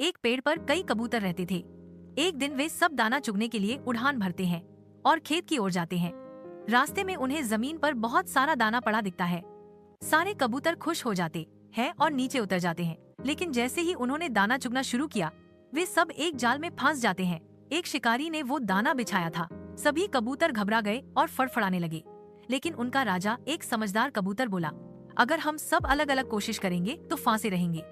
एक पेड़ पर कई कबूतर रहते थे। एक दिन वे सब दाना चुगने के लिए उड़ान भरते हैं और खेत की ओर जाते हैं। रास्ते में उन्हें जमीन पर बहुत सारा दाना पड़ा दिखता है। सारे कबूतर खुश हो जाते हैं और नीचे उतर जाते हैं, लेकिन जैसे ही उन्होंने दाना चुगना शुरू किया, वे सब एक जाल में फंस जाते हैं। एक शिकारी ने वो दाना बिछाया था। सभी कबूतर घबरा गए और फड़फड़ाने लगे, लेकिन उनका राजा एक समझदार कबूतर बोला, अगर हम सब अलग अलग कोशिश करेंगे तो फांसे रहेंगे,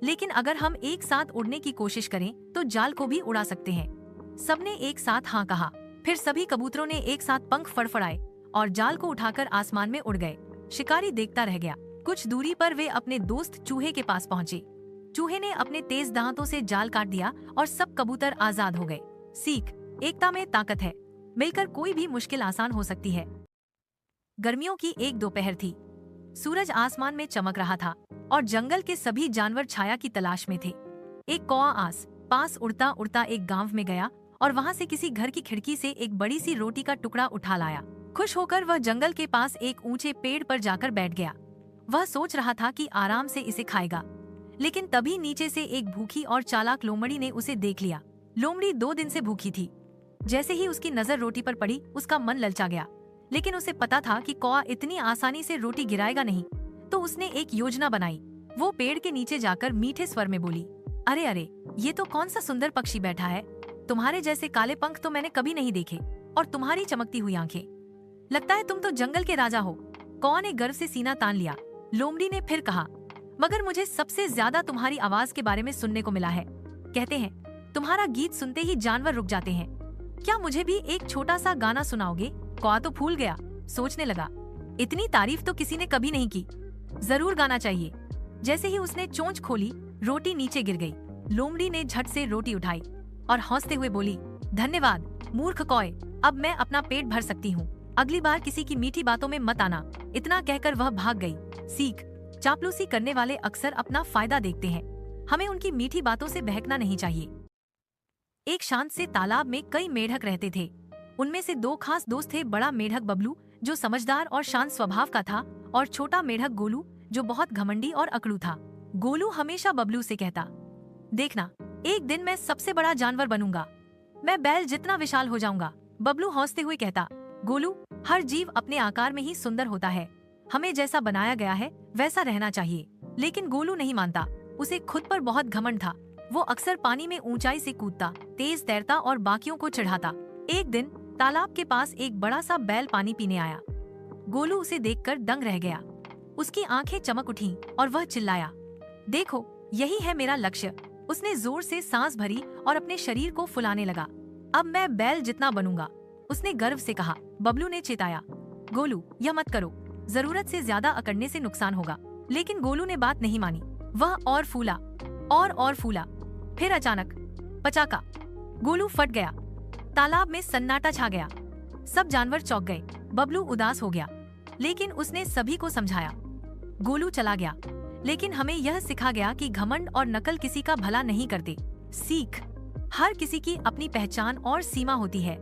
लेकिन अगर हम एक साथ उड़ने की कोशिश करें तो जाल को भी उड़ा सकते हैं। सबने एक साथ हाँ कहा। फिर सभी कबूतरों ने एक साथ पंख फड़फड़ाए और जाल को उठाकर आसमान में उड़ गए। शिकारी देखता रह गया। कुछ दूरी पर वे अपने दोस्त चूहे के पास पहुँचे। चूहे ने अपने तेज दांतों से जाल काट दिया और सब कबूतर आजाद हो गए। सीख, एकता में ताकत है, मिलकर कोई भी मुश्किल आसान हो सकती है। गर्मियों की एक दोपहर थी। सूरज आसमान में चमक रहा था और जंगल के सभी जानवर छाया की तलाश में थे। एक कौआ आस पास उड़ता उड़ता एक गांव में गया और वहां से किसी घर की खिड़की से एक बड़ी सी रोटी का टुकड़ा उठा लाया। खुश होकर वह जंगल के पास एक ऊंचे पेड़ पर जाकर बैठ गया। वह सोच रहा था कि आराम से इसे खाएगा, लेकिन तभी नीचे से एक भूखी और चालाक लोमड़ी ने उसे देख लिया। लोमड़ी 2 दिन से भूखी थी। जैसे ही उसकी नजर रोटी पर पड़ी, उसका मन ललचा गया, लेकिन उसे पता था कि कौआ इतनी आसानी से रोटी गिराएगा नहीं। तो उसने एक योजना बनाई। वो पेड़ के नीचे जाकर मीठे स्वर में बोली, अरे अरे, ये तो कौन सा सुंदर पक्षी बैठा है। तुम्हारे जैसे काले पंख तो मैंने कभी नहीं देखे, और तुम्हारी चमकती हुई आंखें, लगता है तुम तो जंगल के राजा हो। कौआ ने गर्व से सीना तान लिया। लोमड़ी ने फिर कहा, मगर मुझे सबसे ज्यादा तुम्हारी आवाज के बारे में सुनने को मिला है। कहते हैं तुम्हारा गीत सुनते ही जानवर रुक जाते हैं। क्या मुझे भी एक छोटा सा गाना सुनाओगे? कौआ तो फूल गया, सोचने लगा, इतनी तारीफ तो किसी ने कभी नहीं की, जरूर गाना चाहिए। जैसे ही उसने चोंच खोली, रोटी नीचे गिर गई। लोमड़ी ने झट से रोटी उठाई और हंसते हुए बोली, धन्यवाद मूर्ख कौए, अब मैं अपना पेट भर सकती हूँ। अगली बार किसी की मीठी बातों में मत आना। इतना कहकर वह भाग गई। सीख, चापलूसी करने वाले अक्सर अपना फायदा देखते हैं। हमें उनकी मीठी बातों से बहकना नहीं चाहिए। एक शांत से तालाब में कई मेढक रहते थे। उनमें से 2 खास दोस्त थे। बड़ा मेढक बबलू, जो समझदार और शांत स्वभाव का था, और छोटा मेढक गोलू, जो बहुत घमंडी और अकड़ू था। गोलू हमेशा बबलू से कहता, देखना, एक दिन मैं सबसे बड़ा जानवर बनूंगा, मैं बैल जितना विशाल हो जाऊंगा। बबलू हंसते हुए कहता, गोलू, हर जीव अपने आकार में ही सुंदर होता है, हमें जैसा बनाया गया है वैसा रहना चाहिए। लेकिन गोलू नहीं मानता। उसे खुद पर बहुत घमंड था। वो अक्सर पानी में ऊंचाई से कूदता, तेज तैरता और बाकियों को चिढ़ाता। एक दिन तालाब के पास एक बड़ा सा बैल पानी पीने आया। गोलू उसे देखकर दंग रह गया। उसकी आंखें चमक उठीं और वह चिल्लाया, देखो, यही है मेरा लक्ष्य। उसने जोर से सांस भरी और अपने शरीर को फुलाने लगा। अब मैं बैल जितना बनूंगा, उसने गर्व से कहा। बबलू ने चेताया, गोलू, यह मत करो, जरूरत से ज्यादा अकड़ने से नुकसान होगा। लेकिन गोलू ने बात नहीं मानी। वह और फूला और फूला। फिर अचानक पचाका, गोलू फट गया। तालाब में सन्नाटा छा गया। सब जानवर चौंक गए। बबलू उदास हो गया, लेकिन उसने सभी को समझाया। गोलू चला गया, लेकिन हमें यह सिखा गया कि घमंड और नकल किसी का भला नहीं करते। सीख, हर किसी की अपनी पहचान और सीमा होती है।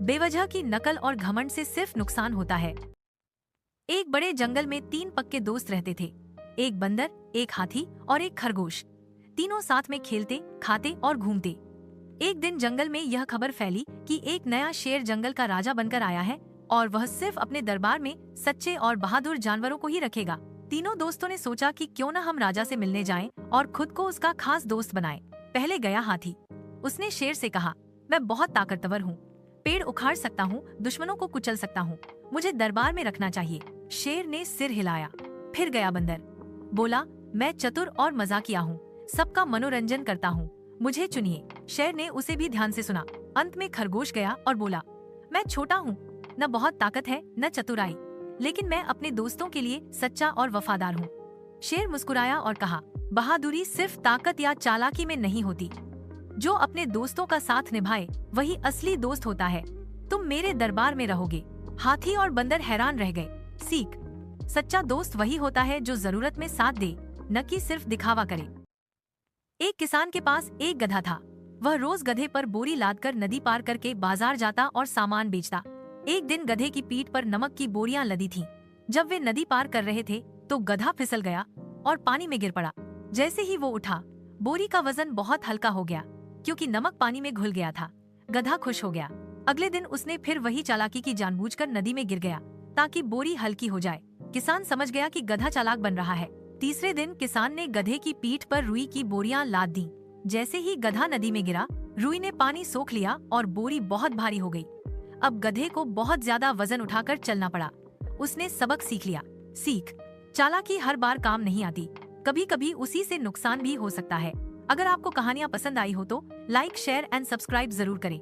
बेवजह की नकल और घमंड से सिर्फ नुकसान होता है। एक बड़े जंगल में 3 पक्के दोस्त रहते थे। एक बंदर, एक हाथी और एक खरगोश। तीनों साथ में खेलते, खाते और घूमते। एक दिन जंगल में यह खबर फैली कि एक नया शेर जंगल का राजा बनकर आया है और वह सिर्फ अपने दरबार में सच्चे और बहादुर जानवरों को ही रखेगा। तीनों दोस्तों ने सोचा कि क्यों न हम राजा से मिलने जाएं और खुद को उसका खास दोस्त बनाएं। पहले गया हाथी। उसने शेर से कहा, मैं बहुत ताकतवर हूँ, पेड़ उखाड़ सकता हूँ, दुश्मनों को कुचल सकता हूँ, मुझे दरबार में रखना चाहिए। शेर ने सिर हिलाया। फिर गया बंदर। बोला, मैं चतुर और मजाकिया हूँ, सबका मनोरंजन करता हूँ, मुझे चुनिए। शेर ने उसे भी ध्यान से सुना। अंत में खरगोश गया और बोला, मैं छोटा हूँ, न बहुत ताकत है न चतुराई, लेकिन मैं अपने दोस्तों के लिए सच्चा और वफादार हूँ। शेर मुस्कुराया और कहा, बहादुरी सिर्फ ताकत या चालाकी में नहीं होती, जो अपने दोस्तों का साथ निभाए वही असली दोस्त होता है। तुम मेरे दरबार में रहोगे। हाथी और बंदर हैरान रह गए। सीख, सच्चा दोस्त वही होता है जो जरूरत में साथ दे, न कि सिर्फ दिखावा करे। एक किसान के पास एक गधा था। वह रोज गधे पर बोरी लादकर नदी पार करके बाजार जाता और सामान बेचता। एक दिन गधे की पीठ पर नमक की बोरियां लदी थीं। जब वे नदी पार कर रहे थे तो गधा फिसल गया और पानी में गिर पड़ा। जैसे ही वो उठा, बोरी का वजन बहुत हल्का हो गया क्योंकि नमक पानी में घुल गया था। गधा खुश हो गया। अगले दिन उसने फिर वही चालाकी की जानबूझकर नदी में गिर गया ताकि बोरी हल्की हो जाए। किसान समझ गया कि गधा चालाक बन रहा है। तीसरे दिन किसान ने गधे की पीठ पर रुई की बोरियां लाद दी। जैसे ही गधा नदी में गिरा, रुई ने पानी सोख लिया और बोरी बहुत भारी हो गई। अब गधे को बहुत ज्यादा वजन उठाकर चलना पड़ा। उसने सबक सीख लिया। सीख, चालाकी हर बार काम नहीं आती, कभी कभी उसी से नुकसान भी हो सकता है। अगर आपको कहानियाँ पसंद आई हो तो लाइक, शेयर एंड सब्सक्राइब जरूर करें।